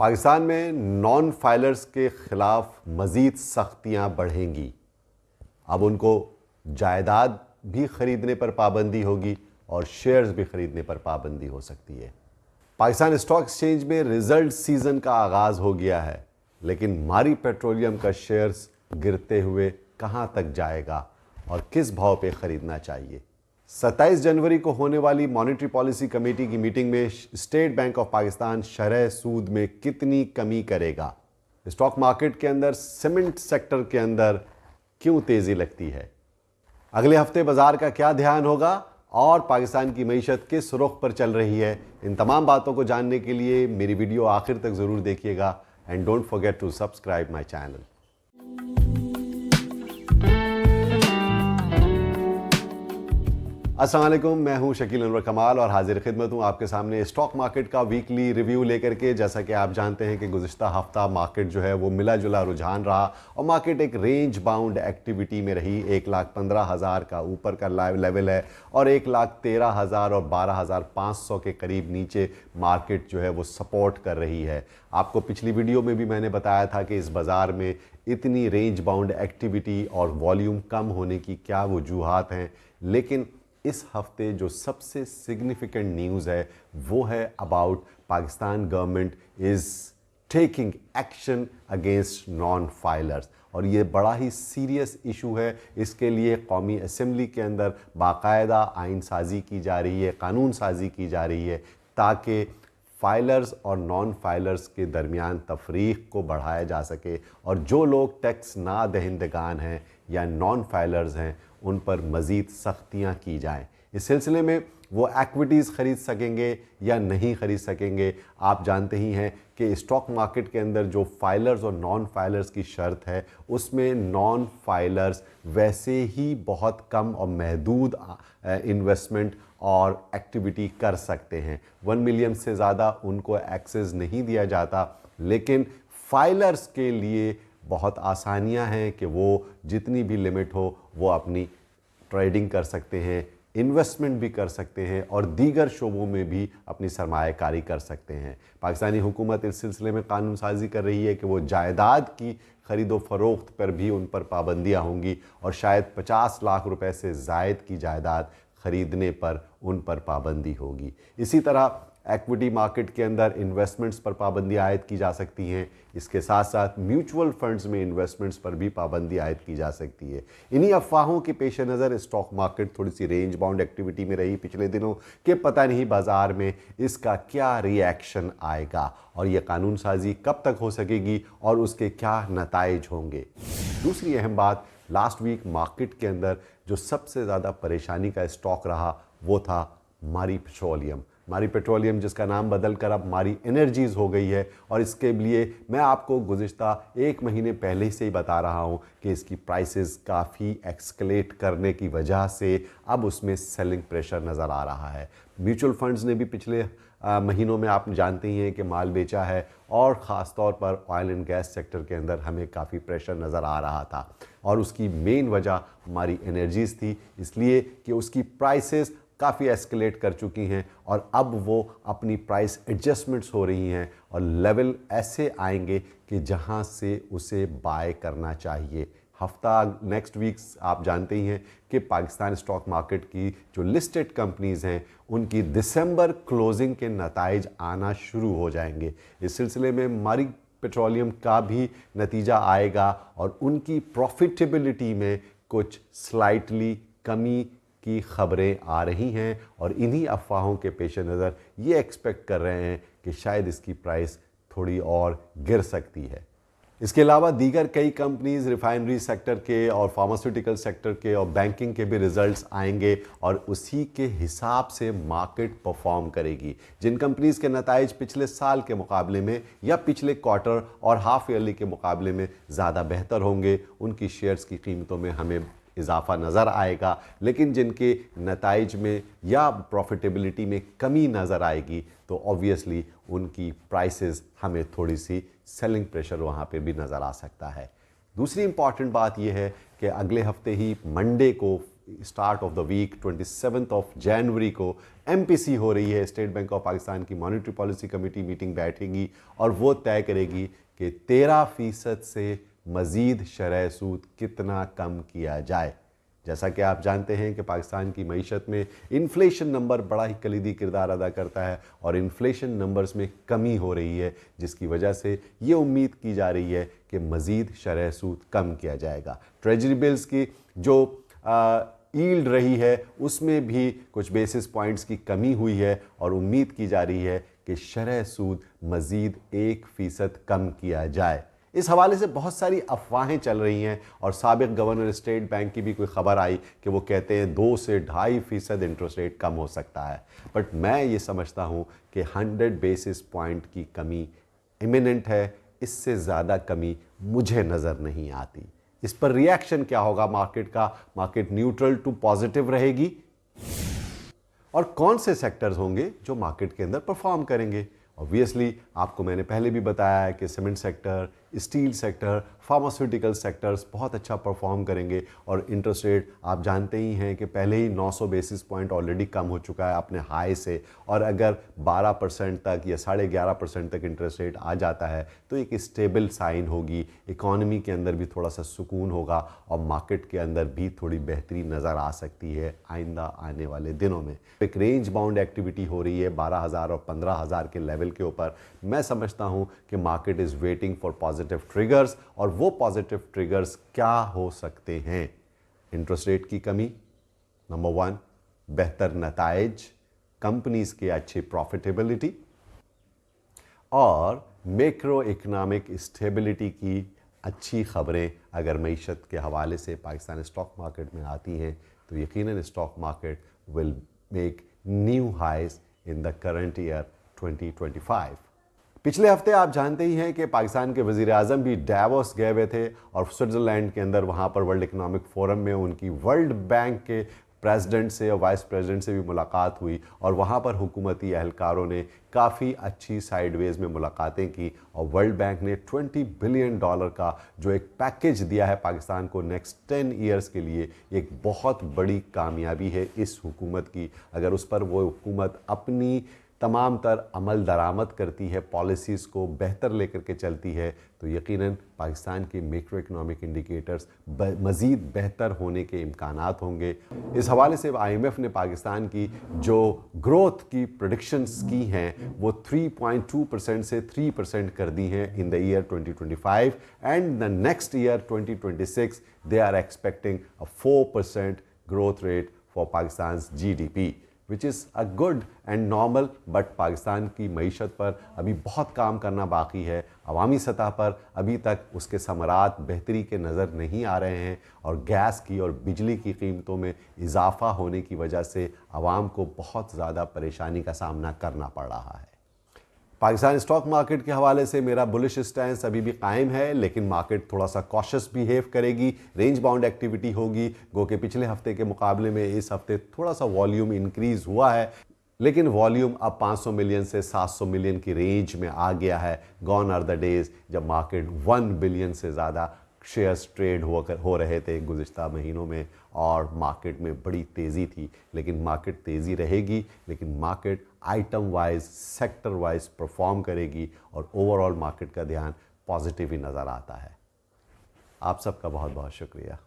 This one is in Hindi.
पाकिस्तान में नॉन फाइलर्स के खिलाफ मज़ीद सख्तियां बढ़ेंगी। अब उनको जायदाद भी ख़रीदने पर पाबंदी होगी और शेयर्स भी ख़रीदने पर पाबंदी हो सकती है। पाकिस्तान स्टॉक एक्सचेंज में रिजल्ट सीज़न का आगाज़ हो गया है, लेकिन मारी पेट्रोलियम का शेयर्स गिरते हुए कहां तक जाएगा और किस भाव पे ख़रीदना चाहिए। 27 जनवरी को होने वाली मॉनेटरी पॉलिसी कमेटी की मीटिंग में स्टेट बैंक ऑफ पाकिस्तान शरह सूद में कितनी कमी करेगा। स्टॉक मार्केट के अंदर सीमेंट सेक्टर के अंदर क्यों तेज़ी लगती है, अगले हफ्ते बाजार का क्या ध्यान होगा और पाकिस्तान की मईशत किस रुख पर चल रही है, इन तमाम बातों को जानने के लिए मेरी वीडियो आखिर तक ज़रूर देखिएगा and don't forget to subscribe my channel. अस्सलाम वालेकुम, मैं हूं शकील अनवर कमाल और हाजिर खिदमत हूं आपके सामने स्टॉक मार्केट का वीकली रिव्यू लेकर के। जैसा कि आप जानते हैं कि गुज़िश्ता हफ्ता मार्केट जो है वो मिला जुला रुझान रहा और मार्केट एक रेंज बाउंड एक्टिविटी में रही। 1,15,000 का ऊपर का लेवल है और 1,13,000 और 12,500 के करीब नीचे मार्केट जो है वो सपोर्ट कर रही है। आपको पिछली वीडियो में भी मैंने बताया था कि इस बाज़ार में इतनी रेंज बाउंड एक्टिविटी और वॉल्यूम कम होने की क्या वजूहात हैं, लेकिन इस हफ्ते जो सबसे सिग्निफिकेंट न्यूज़ है वो है about Pakistan government is taking action against non filers और ये बड़ा ही सीरियस इशू है। इसके लिए कौमी असम्बली के अंदर बाकायदा आइन साजी की जा रही है, कानून साजी की जा रही है ताकि फाइलर्स और नॉन फाइलर्स के दरमियान तफरीक को बढ़ाया जा सके और जो लोग टैक्स ना दहिंदगान हैं या नॉन फाइलर्स हैं उन पर मज़ीद सख्तियाँ की जाएँ। इस सिलसिले में वो एक्विटीज़ ख़रीद सकेंगे या नहीं ख़रीद सकेंगे। आप जानते ही हैं कि स्टॉक मार्केट के अंदर जो फाइलर्स और नॉन फाइलर्स की शर्त है उसमें नॉन फाइलर्स वैसे ही बहुत कम और महदूद इन्वेस्टमेंट और एक्टिविटी कर सकते हैं। 1 मिलियन से ज़्यादा उनको एक्सेस नहीं दिया जाता, लेकिन फाइलर्स के लिए बहुत आसानियां हैं कि वो जितनी भी लिमिट हो वो अपनी ट्रेडिंग कर सकते हैं, इन्वेस्टमेंट भी कर सकते हैं और दीगर शोबों में भी अपनी सरमायाकारी कर सकते हैं। पाकिस्तानी हुकूमत इस सिलसिले में कानून साजी कर रही है कि वो जायदाद की ख़रीदो फ़रोख्त पर भी उन पर पाबंदियाँ होंगी और शायद 50 लाख रुपए से ज़ायद की जायदाद ख़रीदने पर उन पर पाबंदी होगी। इसी तरह एक्विटी मार्केट के अंदर इन्वेस्टमेंट्स पर पाबंदी आयद की जा सकती हैं। इसके साथ साथ म्यूचुअल फंड्स में इन्वेस्टमेंट्स पर भी पाबंदी आयद की जा सकती है। इन्हीं अफवाहों के पेश नज़र स्टॉक मार्केट थोड़ी सी रेंज बाउंड एक्टिविटी में रही पिछले दिनों कि पता नहीं बाज़ार में इसका क्या रिएक्शन आएगा और ये कानून साजी कब तक हो सकेगी और उसके क्या नताइज होंगे। दूसरी अहम बात, लास्ट वीक मार्केट के अंदर जो सबसे ज़्यादा परेशानी का स्टॉक रहा वो था मारी पेट्रोलियम। मारी पेट्रोलियम जिसका नाम बदल कर अब मारी एनर्जीज़ हो गई है और इसके लिए मैं आपको गुज़िश्ता 1 महीने पहले से ही बता रहा हूं कि इसकी प्राइसेस काफ़ी एक्सकलेट करने की वजह से अब उसमें सेलिंग प्रेशर नज़र आ रहा है। म्यूचुअल फंड्स ने भी पिछले महीनों में आप जानते ही हैं कि माल बेचा है और ख़ास तौर पर ऑयल एंड गैस सेक्टर के अंदर हमें काफ़ी प्रेशर नज़र आ रहा था और उसकी मेन वजह हमारी एनर्जीज़ थी, इसलिए कि उसकी प्राइसेस काफ़ी एस्केलेट कर चुकी हैं और अब वो अपनी प्राइस एडजस्टमेंट्स हो रही हैं और लेवल ऐसे आएंगे कि जहां से उसे बाय करना चाहिए। हफ्ता नेक्स्ट वीक्स आप जानते ही हैं कि पाकिस्तान स्टॉक मार्केट की जो लिस्टेड कंपनीज़ हैं उनकी दिसंबर क्लोजिंग के नताइज आना शुरू हो जाएंगे। इस सिलसिले में मारी पेट्रोलियम का भी नतीजा आएगा और उनकी प्रॉफिटेबिलिटी में कुछ स्लाइटली कमी की खबरें आ रही हैं और इन्हीं अफवाहों के पेश नज़र ये एक्सपेक्ट कर रहे हैं कि शायद इसकी प्राइस थोड़ी और गिर सकती है। इसके अलावा दीगर कई कंपनीज रिफाइनरी सेक्टर के और फार्मास्यूटिकल सेक्टर के और बैंकिंग के भी रिजल्ट्स आएंगे और उसी के हिसाब से मार्केट परफॉर्म करेगी। जिन कंपनीज़ के नताइज पिछले साल के मुकाबले में या पिछले क्वार्टर और हाफ ईयरली के मुकाबले में ज़्यादा बेहतर होंगे उनकी शेयर्स की कीमतों में हमें इजाफा नज़र आएगा, लेकिन जिनके नताइज में या प्रॉफिटेबिलिटी में कमी नज़र आएगी तो ऑब्वियसली उनकी प्राइसेस हमें थोड़ी सी सेलिंग प्रेशर वहाँ पे भी नज़र आ सकता है। दूसरी इंपॉर्टेंट बात यह है कि अगले हफ्ते ही मंडे को start of the week 27 of January को MPC हो रही है, स्टेट बैंक ऑफ पाकिस्तान की मॉनेटरी पॉलिसी कमेटी मीटिंग बैठेगी और वो तय करेगी कि 13% से मज़ीद शरह सूद कितना कम किया जाए। जैसा कि आप जानते हैं कि पाकिस्तान की मईशत में इन्फ्लेशन नंबर बड़ा ही कलीदी किरदार अदा करता है और इन्फ्लेशन नंबर्स में कमी हो रही है, जिसकी वजह से ये उम्मीद की जा रही है कि मज़ीद शरह सूद कम किया जाएगा। ट्रेजरी बिल्स की जो यील्ड रही है उसमें भी कुछ बेसिस पॉइंट्स की कमी हुई है और उम्मीद की जा रही है कि शरह सूद मज़ीद 1% कम किया जाए। इस हवाले से बहुत सारी अफवाहें चल रही हैं और साबिक गवर्नर स्टेट बैंक की भी कोई ख़बर आई कि वो कहते हैं 2 से 2.5% इंटरेस्ट रेट कम हो सकता है। बट मैं ये समझता हूँ कि 100 बेसिस पॉइंट की कमी इमिनेंट है, इससे ज़्यादा कमी मुझे नज़र नहीं आती। इस पर रिएक्शन क्या होगा मार्केट का? मार्केट न्यूट्रल टू पॉजिटिव रहेगी और कौन से सेक्टर्स होंगे जो मार्केट के अंदर परफॉर्म करेंगे? ऑब्वियसली आपको मैंने पहले भी बताया है कि cement sector, steel sector, pharmaceutical sectors बहुत अच्छा परफॉर्म करेंगे और इंटरेस्ट रेट आप जानते ही हैं कि पहले ही 900 बेसिस पॉइंट ऑलरेडी कम हो चुका है अपने हाई से, और अगर 12% तक या 11.5% तक इंटरेस्ट रेट आ जाता है तो एक स्टेबल साइन होगी, इकॉनमी के अंदर भी थोड़ा सा सुकून होगा और मार्केट के अंदर भी थोड़ी बेहतरी नज़र आ सकती है आइंदा आने वाले दिनों में। एक रेंज बाउंड एक्टिविटी हो रही है 12,000 और 15,000 के लेवल के ऊपर। मैं समझता हूं कि market is waiting for positive triggers, और वो पॉजिटिव ट्रिगर्स क्या हो सकते हैं? इंटरेस्ट रेट की कमी, नंबर 1, बेहतर नताइज, कंपनीज की अच्छी प्रॉफिटेबिलिटी और मैक्रो इकोनॉमिक स्टेबिलिटी की अच्छी खबरें अगर मईशत के हवाले से पाकिस्तान स्टॉक मार्केट में आती हैं तो यकीनन stock market will make new highs in the current year 2025। पिछले हफ्ते आप जानते ही हैं कि पाकिस्तान के वज़ीर आज़म भी डावोस गए हुए थे और स्विट्ज़रलैंड के अंदर वहाँ पर वर्ल्ड इकनॉमिक फोरम में उनकी वर्ल्ड बैंक के प्रेसिडेंट से और वाइस प्रेसिडेंट से भी मुलाकात हुई और वहाँ पर हुकूमती एहलकारों ने काफ़ी अच्छी साइडवेज़ में मुलाकातें की और वर्ल्ड बैंक ने $20 बिलियन का जो एक पैकेज दिया है पाकिस्तान को नेक्स्ट 10 ईयर्स के लिए, एक बहुत बड़ी कामयाबी है इस हुकूमत की। अगर उस पर वो हुकूमत अपनी तमाम तर अमल दरामद करती है, पॉलिसीज़ को बेहतर लेकर के चलती है, तो यकीनन पाकिस्तान के मैक्रो इकनॉमिक इंडिकेटर्स मज़ीद बेहतर होने के इम्कानात होंगे। इस हवाले से IMF ने पाकिस्तान की जो ग्रोथ की प्रेडिक्शंस की हैं वो 3.2% से 3% कर दी हैं in the year 2025 and the next year 2026 they are expecting a 4% growth rate for Pakistan GDP, which is a good and normal. But Pakistan की मईशत पर अभी बहुत काम करना बाकी है। अवामी सतह पर अभी तक उसके समरात बेहतरी के नज़र नहीं आ रहे हैं और गैस की और बिजली की कीमतों में इजाफ़ा होने की वजह से आवाम को बहुत ज़्यादा परेशानी का सामना करना पड़ रहा है। पाकिस्तान स्टॉक मार्केट के हवाले से मेरा बुलिश स्टैंस अभी भी कायम है, लेकिन मार्केट थोड़ा सा कॉशियस बिहेव करेगी, रेंज बाउंड एक्टिविटी होगी। गो के पिछले हफ्ते के मुकाबले में इस हफ्ते थोड़ा सा वॉल्यूम इंक्रीज हुआ है, लेकिन वॉल्यूम अब 500 मिलियन से 700 मिलियन की रेंज में आ गया है। गॉन आर द डेज जब मार्केट 1 बिलियन से ज़्यादा शेयर्स ट्रेड हो रहे थे गुज़िश्ता महीनों में और मार्केट में बड़ी तेज़ी थी। लेकिन मार्केट तेज़ी रहेगी, लेकिन market item wise, sector wise perform करेगी और ओवरऑल मार्केट का ध्यान पॉजिटिव ही नज़र आता है। आप सबका बहुत बहुत शुक्रिया।